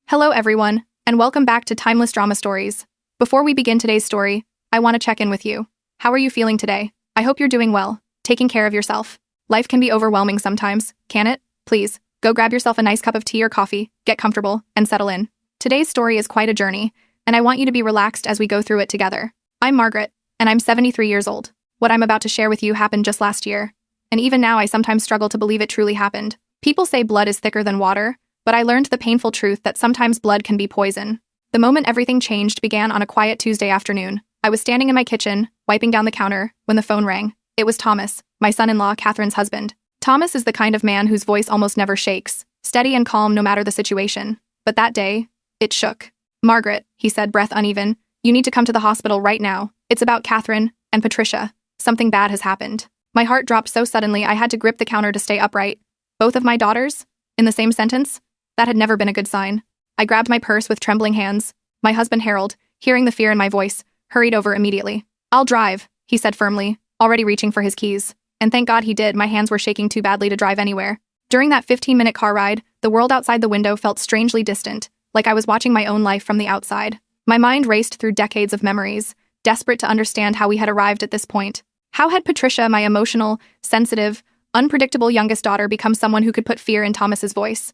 Hello everyone, and welcome back to Timeless Drama Stories. Before we begin today's story, I want to check in with you. How are you feeling today? I hope you're doing well, taking care of yourself. Life can be overwhelming sometimes, can it? Please, go grab yourself a nice cup of tea or coffee, get comfortable, and settle in. Today's story is quite a journey, and I want you to be relaxed as we go through it together. I'm Margaret, and I'm 73 years old. What I'm about to share with you happened just last year, and even now I sometimes struggle to believe it truly happened. People say blood is thicker than water, but I learned the painful truth that sometimes blood can be poison. The moment everything changed began on a quiet Tuesday afternoon. I was standing in my kitchen, wiping down the counter, when the phone rang. It was Thomas, my son-in-law, Catherine's husband. Thomas is the kind of man whose voice almost never shakes, steady and calm no matter the situation. But that day, it shook. "Margaret," he said, breath uneven, "you need to come to the hospital right now. It's about Catherine and Patricia. Something bad has happened." My heart dropped so suddenly I had to grip the counter to stay upright. Both of my daughters? In the same sentence? That had never been a good sign. I grabbed my purse with trembling hands. My husband Harold, hearing the fear in my voice, hurried over immediately. "I'll drive," he said firmly, already reaching for his keys. And thank God he did, my hands were shaking too badly to drive anywhere. During that 15-minute car ride, the world outside the window felt strangely distant, like I was watching my own life from the outside. My mind raced through decades of memories, desperate to understand how we had arrived at this point. How had Patricia, my emotional, sensitive, unpredictable youngest daughter, become someone who could put fear in Thomas's voice?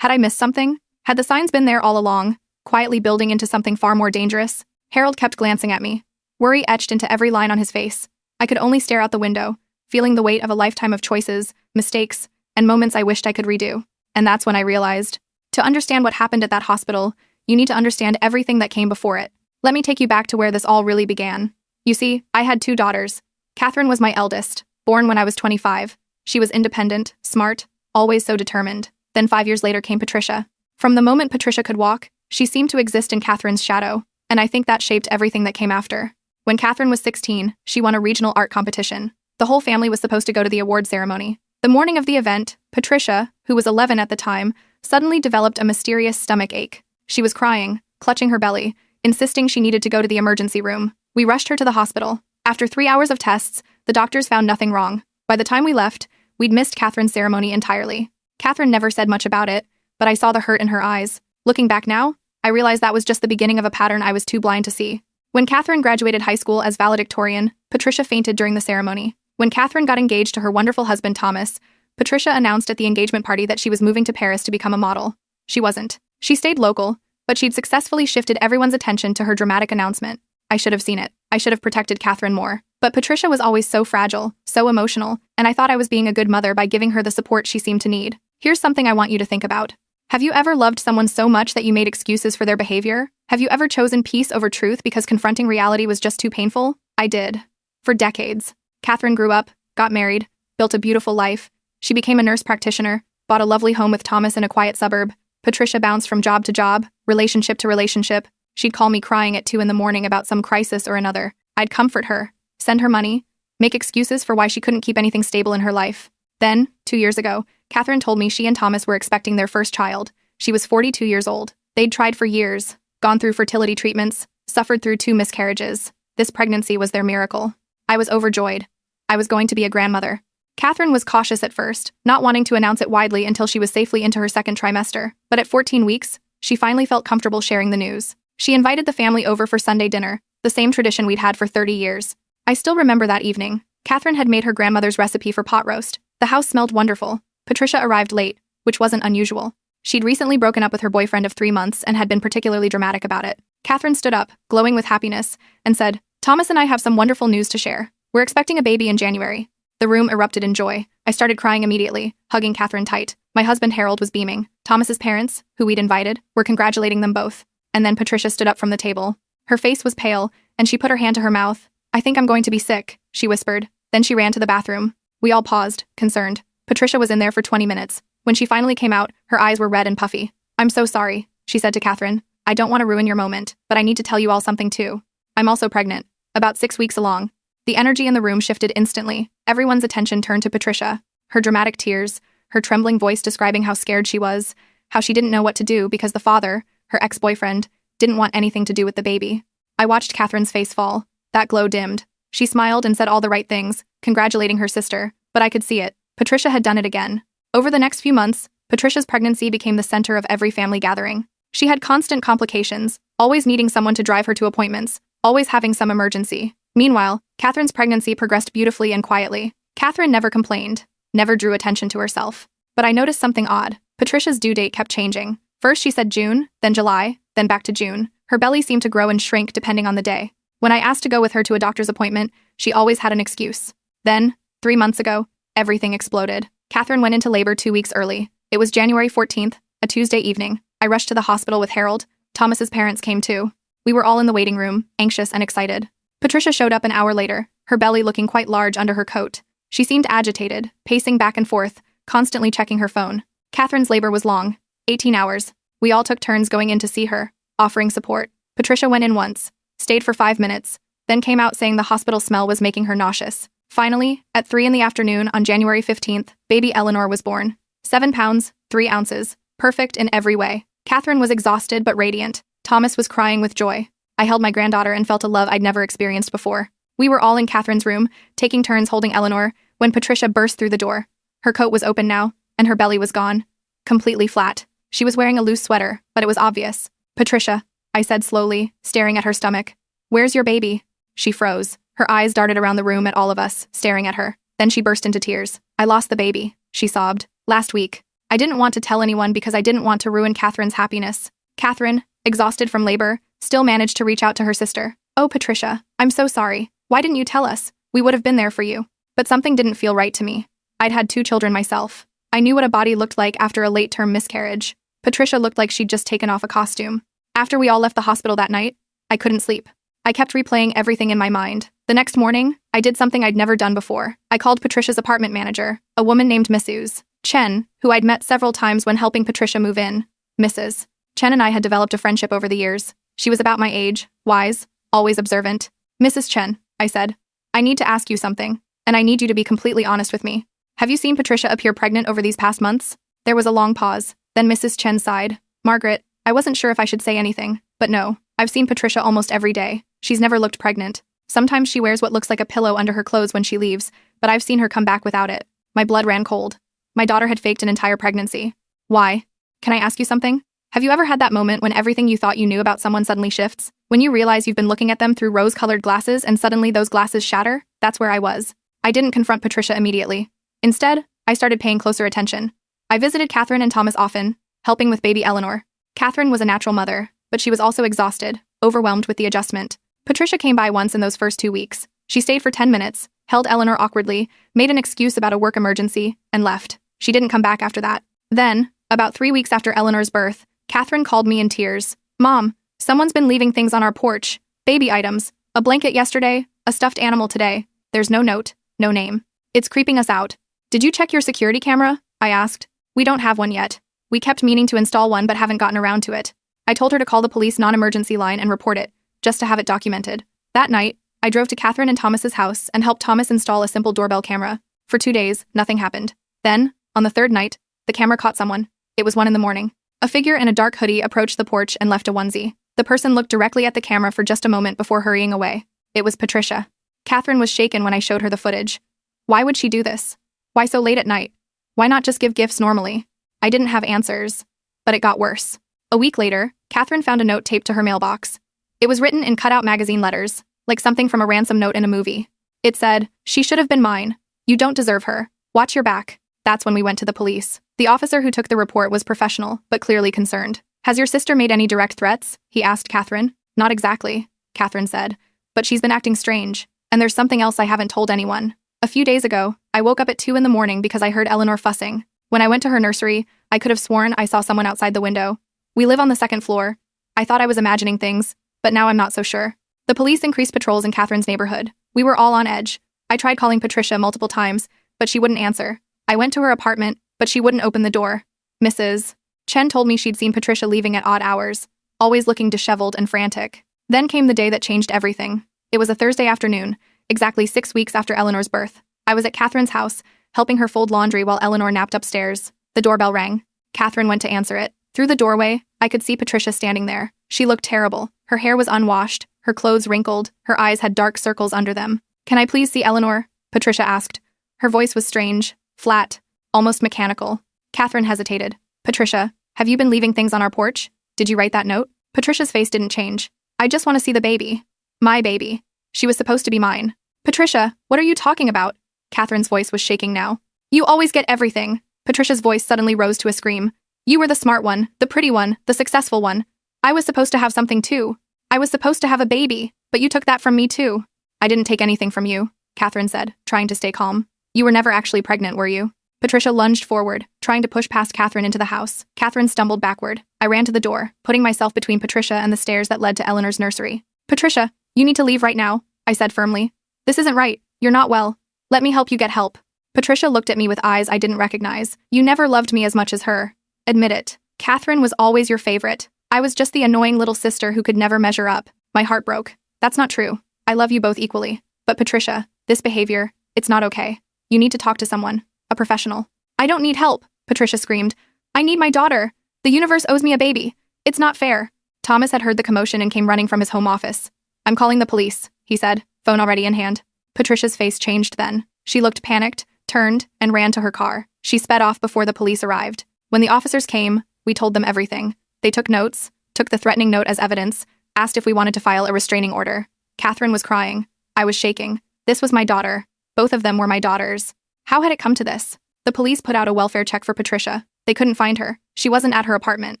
Had I missed something? Had the signs been there all along, quietly building into something far more dangerous? Harold kept glancing at me, worry etched into every line on his face. I could only stare out the window, feeling the weight of a lifetime of choices, mistakes, and moments I wished I could redo. And that's when I realized, to understand what happened at that hospital, you need to understand everything that came before it. Let me take you back to where this all really began. You see, I had two daughters. Catherine was my eldest, born when I was 25. She was independent, smart, always so determined. Then 5 years later came Patricia. From the moment Patricia could walk, she seemed to exist in Catherine's shadow, and I think that shaped everything that came after. When Catherine was 16, she won a regional art competition. The whole family was supposed to go to the award ceremony. The morning of the event, Patricia, who was 11 at the time, suddenly developed a mysterious stomach ache. She was crying, clutching her belly, insisting she needed to go to the emergency room. We rushed her to the hospital. After 3 hours of tests, the doctors found nothing wrong. By the time we left, we'd missed Catherine's ceremony entirely. Catherine never said much about it, but I saw the hurt in her eyes. Looking back now, I realized that was just the beginning of a pattern I was too blind to see. When Catherine graduated high school as valedictorian, Patricia fainted during the ceremony. When Catherine got engaged to her wonderful husband Thomas, Patricia announced at the engagement party that she was moving to Paris to become a model. She wasn't. She stayed local, but she'd successfully shifted everyone's attention to her dramatic announcement. I should have seen it. I should have protected Catherine more. But Patricia was always so fragile, so emotional, and I thought I was being a good mother by giving her the support she seemed to need. Here's something I want you to think about. Have you ever loved someone so much that you made excuses for their behavior? Have you ever chosen peace over truth because confronting reality was just too painful? I did. For decades. Catherine grew up, got married, built a beautiful life. She became a nurse practitioner, bought a lovely home with Thomas in a quiet suburb. Patricia bounced from job to job, relationship to relationship. She'd call me crying at 2 a.m. about some crisis or another. I'd comfort her, send her money, make excuses for why she couldn't keep anything stable in her life. Then, 2 years ago, Catherine told me she and Thomas were expecting their first child. She was 42 years old. They'd tried for years, gone through fertility treatments, suffered through 2 miscarriages. This pregnancy was their miracle. I was overjoyed. I was going to be a grandmother. Catherine was cautious at first, not wanting to announce it widely until she was safely into her second trimester. But at 14 weeks, she finally felt comfortable sharing the news. She invited the family over for Sunday dinner, the same tradition we'd had for 30 years. I still remember that evening. Catherine had made her grandmother's recipe for pot roast. The house smelled wonderful. Patricia arrived late, which wasn't unusual. She'd recently broken up with her boyfriend of 3 months and had been particularly dramatic about it. Catherine stood up, glowing with happiness, and said, "Thomas and I have some wonderful news to share. We're expecting a baby in January." The room erupted in joy. I started crying immediately, hugging Catherine tight. My husband Harold was beaming. Thomas's parents, who we'd invited, were congratulating them both. And then Patricia stood up from the table. Her face was pale, and she put her hand to her mouth. "I think I'm going to be sick," she whispered. Then she ran to the bathroom. We all paused, concerned. Patricia was in there for 20 minutes. When she finally came out, her eyes were red and puffy. "I'm so sorry," she said to Catherine. "I don't want to ruin your moment, but I need to tell you all something too. I'm also pregnant. About 6 weeks along." The energy in the room shifted instantly. Everyone's attention turned to Patricia. Her dramatic tears, her trembling voice describing how scared she was, how she didn't know what to do because the father, her ex-boyfriend, didn't want anything to do with the baby. I watched Catherine's face fall. That glow dimmed. She smiled and said all the right things, congratulating her sister, but I could see it. Patricia had done it again. Over the next few months, Patricia's pregnancy became the center of every family gathering. She had constant complications, always needing someone to drive her to appointments, always having some emergency. Meanwhile, Catherine's pregnancy progressed beautifully and quietly. Catherine never complained, never drew attention to herself. But I noticed something odd. Patricia's due date kept changing. First she said June, then July, then back to June. Her belly seemed to grow and shrink depending on the day. When I asked to go with her to a doctor's appointment, she always had an excuse. Then, 3 months ago, everything exploded. Catherine went into labor 2 weeks early. It was January 14th, a Tuesday evening. I rushed to the hospital with Harold. Thomas's parents came too. We were all in the waiting room, anxious and excited. Patricia showed up an hour later, her belly looking quite large under her coat. She seemed agitated, pacing back and forth, constantly checking her phone. Catherine's labor was long, 18 hours. We all took turns going in to see her, offering support. Patricia went in once, stayed for 5 minutes, then came out saying the hospital smell was making her nauseous. Finally, at 3 in the afternoon on January 15th, baby Eleanor was born. 7 pounds, 3 ounces, perfect in every way. Catherine was exhausted but radiant. Thomas was crying with joy. I held my granddaughter and felt a love I'd never experienced before. We were all in Catherine's room, taking turns holding Eleanor, when Patricia burst through the door. Her coat was open now, and her belly was gone. Completely flat. She was wearing a loose sweater, but it was obvious. "Patricia," I said slowly, staring at her stomach. "Where's your baby?" She froze. Her eyes darted around the room at all of us, staring at her. Then she burst into tears. "I lost the baby," she sobbed. "Last week. I didn't want to tell anyone because I didn't want to ruin Catherine's happiness." Catherine, exhausted from labor, still managed to reach out to her sister. "Oh, Patricia, I'm so sorry. Why didn't you tell us? We would have been there for you." But something didn't feel right to me. I'd had 2 children myself. I knew what a body looked like after a late-term miscarriage. Patricia looked like she'd just taken off a costume. After we all left the hospital that night, I couldn't sleep. I kept replaying everything in my mind. The next morning, I did something I'd never done before. I called Patricia's apartment manager, a woman named Mrs. Chen, who I'd met several times when helping Patricia move in. Mrs. Chen and I had developed a friendship over the years. She was about my age, wise, always observant. "Mrs. Chen," I said, "I need to ask you something, and I need you to be completely honest with me. Have you seen Patricia appear pregnant over these past months?" There was a long pause. Then Mrs. Chen sighed. "Margaret, I wasn't sure if I should say anything, but no, I've seen Patricia almost every day. She's never looked pregnant. Sometimes she wears what looks like a pillow under her clothes when she leaves, but I've seen her come back without it." My blood ran cold. My daughter had faked an entire pregnancy. Why? Can I ask you something? Have you ever had that moment when everything you thought you knew about someone suddenly shifts? When you realize you've been looking at them through rose-colored glasses and suddenly those glasses shatter? That's where I was. I didn't confront Patricia immediately. Instead, I started paying closer attention. I visited Catherine and Thomas often, helping with baby Eleanor. Catherine was a natural mother, but she was also exhausted, overwhelmed with the adjustment. Patricia came by once in those first 2 weeks. She stayed for 10 minutes, held Eleanor awkwardly, made an excuse about a work emergency, and left. She didn't come back after that. Then, about 3 weeks after Eleanor's birth, Catherine called me in tears. "Mom, someone's been leaving things on our porch. Baby items. A blanket yesterday, a stuffed animal today. There's no note, no name. It's creeping us out." "Did you check your security camera?" I asked. "We don't have one yet. We kept meaning to install one but haven't gotten around to it." I told her to call the police non-emergency line and report it, just to have it documented. That night, I drove to Catherine and Thomas's house and helped Thomas install a simple doorbell camera. For 2 days, nothing happened. Then, on the 3rd night, the camera caught someone. It was 1 in the morning. A figure in a dark hoodie approached the porch and left a onesie. The person looked directly at the camera for just a moment before hurrying away. It was Patricia. Catherine was shaken when I showed her the footage. Why would she do this? Why so late at night? Why not just give gifts normally? I didn't have answers. But it got worse. A week later, Catherine found a note taped to her mailbox. It was written in cut-out magazine letters, like something from a ransom note in a movie. It said, "She should have been mine. You don't deserve her. Watch your back." That's when we went to the police. The officer who took the report was professional, but clearly concerned. "Has your sister made any direct threats?" he asked Catherine. "Not exactly," Catherine said. "But she's been acting strange, and there's something else I haven't told anyone. A few days ago, I woke up at 2 in the morning because I heard Eleanor fussing. When I went to her nursery, I could have sworn I saw someone outside the window. We live on the 2nd floor. I thought I was imagining things, but now I'm not so sure." The police increased patrols in Catherine's neighborhood. We were all on edge. I tried calling Patricia multiple times, but she wouldn't answer. I went to her apartment, but she wouldn't open the door. Mrs. Chen told me she'd seen Patricia leaving at odd hours, always looking disheveled and frantic. Then came the day that changed everything. It was a Thursday afternoon, exactly 6 weeks after Eleanor's birth. I was at Catherine's house, helping her fold laundry while Eleanor napped upstairs. The doorbell rang. Catherine went to answer it. Through the doorway, I could see Patricia standing there. She looked terrible. Her hair was unwashed, her clothes wrinkled, her eyes had dark circles under them. "Can I please see Eleanor?" Patricia asked. Her voice was strange, flat, almost mechanical. Catherine hesitated. "Patricia, have you been leaving things on our porch?" Did you write that note? Patricia's face didn't change. I just want to see the baby. My baby. She was supposed to be mine. Patricia, what are you talking about? Catherine's voice was shaking now. You always get everything. Patricia's voice suddenly rose to a scream. You were the smart one, the pretty one, the successful one. I was supposed to have something too. I was supposed to have a baby, but you took that from me too. I didn't take anything from you, Catherine said, trying to stay calm. You were never actually pregnant, were you? Patricia lunged forward, trying to push past Catherine into the house. Catherine stumbled backward. I ran to the door, putting myself between Patricia and the stairs that led to Eleanor's nursery. Patricia, you need to leave right now, I said firmly. This isn't right. You're not well. Let me help you get help. Patricia looked at me with eyes I didn't recognize. You never loved me as much as her. Admit it. Catherine was always your favorite. I was just the annoying little sister who could never measure up. My heart broke. That's not true. I love you both equally. But Patricia, this behavior, it's not okay. You need to talk to someone. A professional. I don't need help, Patricia screamed. I need my daughter. The universe owes me a baby. It's not fair. Thomas had heard the commotion and came running from his home office. I'm calling the police, he said, phone already in hand. Patricia's face changed then. She looked panicked, turned, and ran to her car. She sped off before the police arrived. When the officers came, we told them everything. They took notes, took the threatening note as evidence, asked if we wanted to file a restraining order. Catherine was crying. I was shaking. This was my daughter. Both of them were my daughters. How had it come to this? The police put out a welfare check for Patricia. They couldn't find her. She wasn't at her apartment.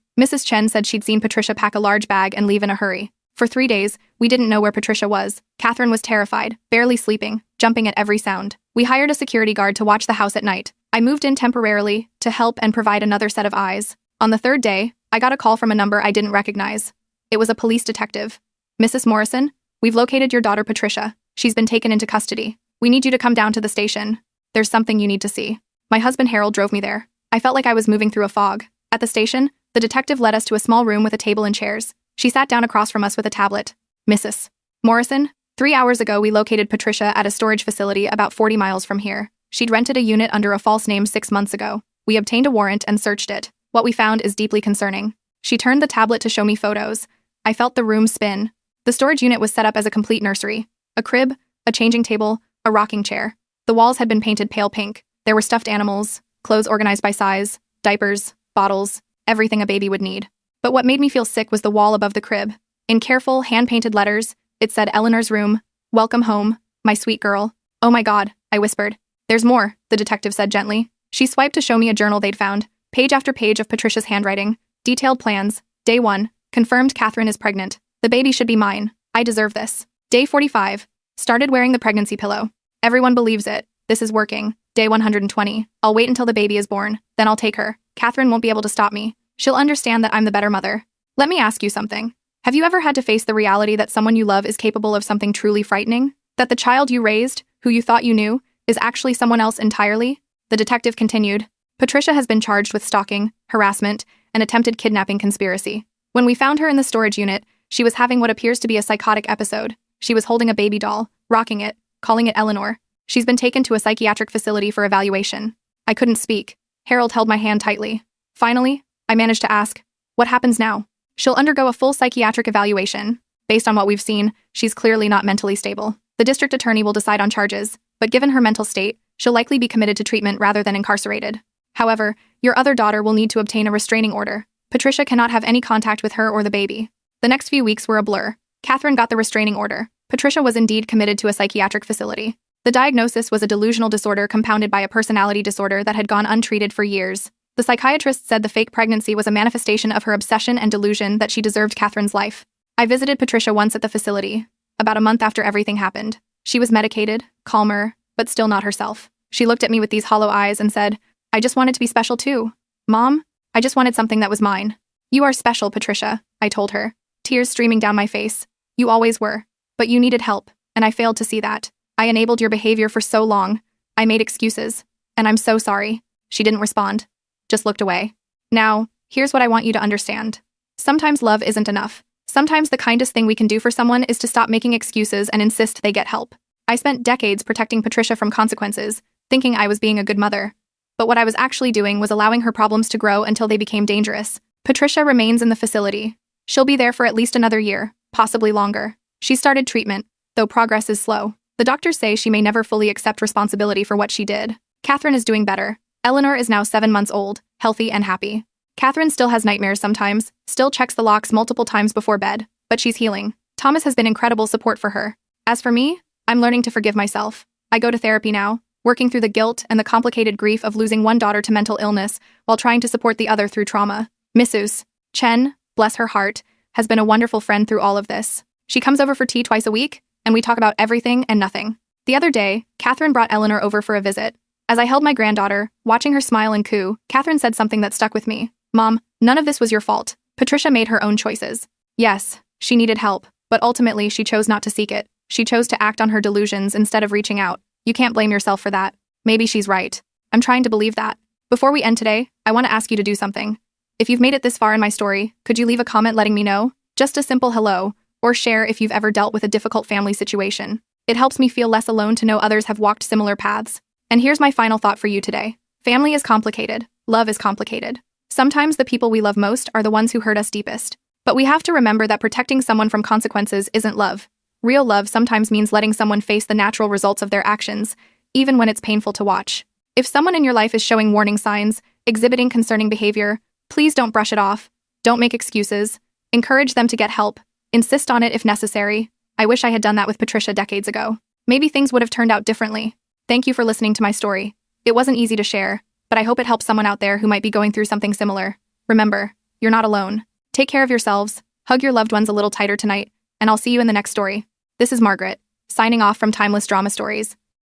Mrs. Chen said she'd seen Patricia pack a large bag and leave in a hurry. For 3 days, we didn't know where Patricia was. Catherine was terrified, barely sleeping, jumping at every sound. We hired a security guard to watch the house at night. I moved in temporarily to help and provide another set of eyes. On the 3rd day, I got a call from a number I didn't recognize. It was a police detective. Mrs. Morrison, we've located your daughter Patricia. She's been taken into custody. We need you to come down to the station. There's something you need to see. My husband Harold drove me there. I felt like I was moving through a fog. At the station, the detective led us to a small room with a table and chairs. She sat down across from us with a tablet. Mrs. Morrison, 3 hours ago we located Patricia at a storage facility about 40 miles from here. She'd rented a unit under a false name 6 months ago. We obtained a warrant and searched it. What we found is deeply concerning. She turned the tablet to show me photos. I felt the room spin. The storage unit was set up as a complete nursery. A crib, a changing table, a rocking chair. The walls had been painted pale pink. There were stuffed animals, clothes organized by size, diapers, bottles, everything a baby would need. But what made me feel sick was the wall above the crib. In careful, hand-painted letters, it said Eleanor's room, welcome home, my sweet girl. Oh my God, I whispered. There's more, the detective said gently. She swiped to show me a journal they'd found, page after page of Patricia's handwriting, detailed plans. Day 1, confirmed Catherine is pregnant. The baby should be mine. I deserve this. Day 45, started wearing the pregnancy pillow. Everyone believes it. This is working. Day 120, I'll wait until the baby is born, then I'll take her. Catherine won't be able to stop me. She'll understand that I'm the better mother. Let me ask you something. Have you ever had to face the reality that someone you love is capable of something truly frightening? That the child you raised, who you thought you knew, is actually someone else entirely? The detective continued. Patricia has been charged with stalking, harassment, and attempted kidnapping conspiracy. When we found her in the storage unit, she was having what appears to be a psychotic episode. She was holding a baby doll, rocking it, calling it Eleanor. She's been taken to a psychiatric facility for evaluation. I couldn't speak. Harold held my hand tightly. Finally, I managed to ask, what happens now? She'll undergo a full psychiatric evaluation. Based on what we've seen, she's clearly not mentally stable. The district attorney will decide on charges, but given her mental state, she'll likely be committed to treatment rather than incarcerated. However, your other daughter will need to obtain a restraining order. Patricia cannot have any contact with her or the baby. The next few weeks were a blur. Catherine got the restraining order. Patricia was indeed committed to a psychiatric facility. The diagnosis was a delusional disorder compounded by a personality disorder that had gone untreated for years. The psychiatrist said the fake pregnancy was a manifestation of her obsession and delusion that she deserved Catherine's life. I visited Patricia once at the facility, about a month after everything happened. She was medicated, calmer, but still not herself. She looked at me with these hollow eyes and said, I just wanted to be special too. Mom, I just wanted something that was mine. You are special, Patricia, I told her, tears streaming down my face. You always were. But you needed help, and I failed to see that. I enabled your behavior for so long. I made excuses, and I'm so sorry. She didn't respond, just looked away. Now, here's what I want you to understand. Sometimes love isn't enough. Sometimes the kindest thing we can do for someone is to stop making excuses and insist they get help. I spent decades protecting Patricia from consequences, thinking I was being a good mother. But what I was actually doing was allowing her problems to grow until they became dangerous. Patricia remains in the facility. She'll be there for at least another year, possibly longer. She started treatment, though progress is slow. The doctors say she may never fully accept responsibility for what she did. Catherine is doing better. Eleanor is now 7 months old, healthy and happy. Catherine still has nightmares sometimes, still checks the locks multiple times before bed, but she's healing. Thomas has been incredible support for her. As for me, I'm learning to forgive myself. I go to therapy now, working through the guilt and the complicated grief of losing one daughter to mental illness while trying to support the other through trauma. Mrs. Chen, bless her heart, has been a wonderful friend through all of this. She comes over for tea twice a week, and we talk about everything and nothing. The other day, Catherine brought Eleanor over for a visit. As I held my granddaughter, watching her smile and coo, Catherine said something that stuck with me. Mom, none of this was your fault. Patricia made her own choices. Yes, she needed help, but ultimately she chose not to seek it. She chose to act on her delusions instead of reaching out. You can't blame yourself for that. Maybe she's right. I'm trying to believe that. Before we end today, I want to ask you to do something. If you've made it this far in my story, could you leave a comment letting me know? Just a simple hello, or share if you've ever dealt with a difficult family situation. It helps me feel less alone to know others have walked similar paths. And here's my final thought for you today. Family is complicated. Love is complicated. Sometimes the people we love most are the ones who hurt us deepest. But we have to remember that protecting someone from consequences isn't love. Real love sometimes means letting someone face the natural results of their actions, even when it's painful to watch. If someone in your life is showing warning signs, exhibiting concerning behavior, please don't brush it off. Don't make excuses. Encourage them to get help. Insist on it if necessary. I wish I had done that with Patricia decades ago. Maybe things would have turned out differently. Thank you for listening to my story. It wasn't easy to share, but I hope it helps someone out there who might be going through something similar. Remember, you're not alone. Take care of yourselves, hug your loved ones a little tighter tonight, and I'll see you in the next story. This is Margaret, signing off from Timeless Drama Stories.